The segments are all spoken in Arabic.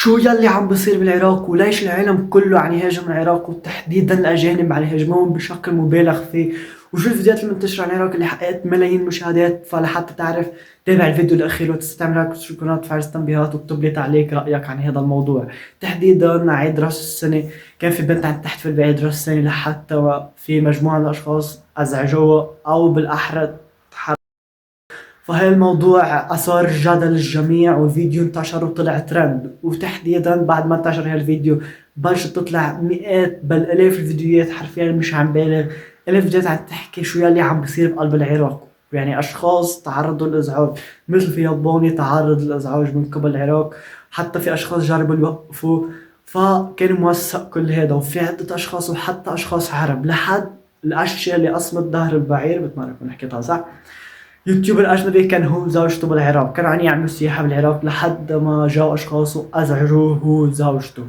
شو يلي عم بصير بالعراق وليش العالم كله عم يهاجم العراق وتحديدا الأجانب عم يهاجموهم بشكل مبالغ فيه. وشو الفيديوهات المنتشرة عن العراق اللي حققت ملايين مشاهدات. فلحتى تعرف تابع الفيديو الأخير وتستعمل هيك قناة تفعيل التنبيهات واكتب لي تعليق رأيك عن هذا الموضوع. تحديدا عيد راس السنة كان في بنت عم تحتفل بعيد راس السنة لحتى في مجموعة من الأشخاص أزعجوها أو بالأحرى. فهي الموضوع أثار جدل الجميع والفيديو انتشر وطلع ترند. وتحديدا بعد ما انتشر هالفيديو بلشت تطلع مئات بل آلاف الفيديوهات، حرفيا مش عم بالغ، آلاف الفيديوهات عم تحكي شو يلي عم بصير بقلب العراق. يعني أشخاص تعرضوا للإزعاج، مثل في ياباني تعرض للإزعاج من قبل العراق، حتى في أشخاص جربوا يوقفوا. فكان موثق كل هذا، وفي عدة أشخاص وحتى أشخاص عرب لحد الأشياء اللي أصمت ظهر البعير. بتمرق من حكيتها صح؟ يوتيوبر أجنبي كان هو وزوجته بالعراق، كانوا عم يعملوا سياحة بالعراق لحد ما جاوا أشخاص وأزعجوه هو وزوجته.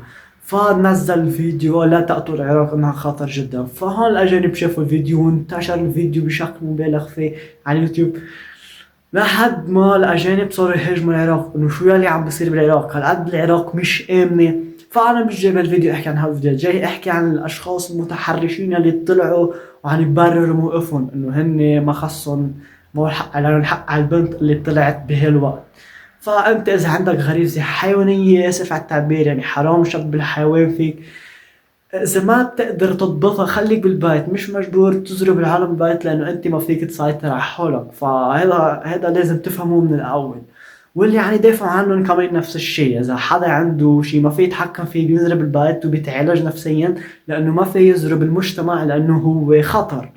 فنزل فيديو لا تأتوا العراق إنها خطر جدا. فهون الأجانب شافوا الفيديو وانتشر الفيديو بشكل مبالغ فيه على اليوتيوب، لحد ما الأجانب صاروا يهاجموا العراق إنه شو يلي عم بصير بالعراق، هالقد العراق مش آمنة. فأنا مش جاي بهالفيديو أحكي عن هالفيديو، جاي أحكي عن الأشخاص المتحرشين اللي طلعوا وعم يبرروا موقفهم إنه هن ما خصهم، ما هو الحق على الحق على البنت اللي طلعت بهالوقت. فأنت إذا عندك غريزة حيوانية، آسف على التعبير، يعني حرام شب الحيوان فيك، إذا ما بتقدر تضبطها خليك بالبيت، مش مجبور تزرب العالم بالبيت لأنه أنت ما فيك تسيطر على حالك. فهذا لازم تفهمه من الأول. واللي يعني دافعوا عنهم كمان نفس الشيء، إذا حدا عنده شيء ما في يتحكم فيه بيزرب البيت وبيتعالج نفسيا، لأنه ما في يزرب المجتمع لأنه هو خطر.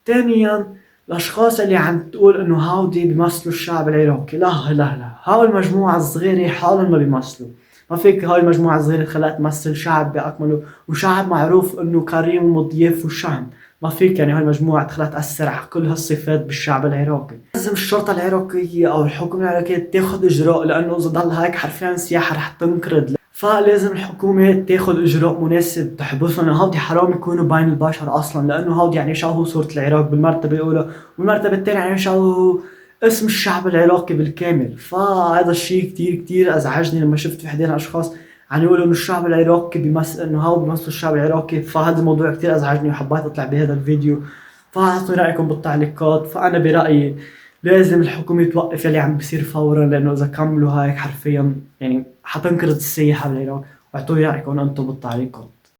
ثانيا، الأشخاص اللي عم تقول إنه هاودي بيمثلوا الشعب العراقي، لا لا لا، هاو المجموعة الصغيرة حالهم ما بيمثلوا. ما فيك هاي المجموعة الصغيرة تخليها تمثل شعب بأكمله، وشعب معروف إنه كريم ومضياف وشهم. ما فيك يعني هاي المجموعة تخليها تأثر على كل هالصفات بالشعب العراقي. لازم الشرطة العراقية أو الحكومة العراقية تاخد إجراء، لأنه إذا ضل هيك حرفيا السياحة رح تنقرض. فلازم الحكومة تاخد إجراء مناسب تحبسهم. هودي حرام يكونوا بين البشر أصلا، لأنه هودي يعني يشوهوا صورة العراق بالمرتبة الأولى، والمرتبة الثانية يعني يشوهوا اسم الشعب العراقي بالكامل. فهذا الشيء كتير كتير أزعجني لما شفت في حدين أشخاص عم يقولوا إنه الشعب العراقي بيمثل، إنه هو بيمثل الشعب العراقي. فهذا الموضوع كتير أزعجني وحبيت أطلع بهذا الفيديو. فأعطوني رأيكم بالتعليقات. فأنا برأيي لازم الحكومة توقف يلي عم بيصير فورا، لأنه إذا كملوا هيك حرفيا يعني حتنقرض السياحة بالعراق. واعطوني رأيكم أنتم بالتعليقات.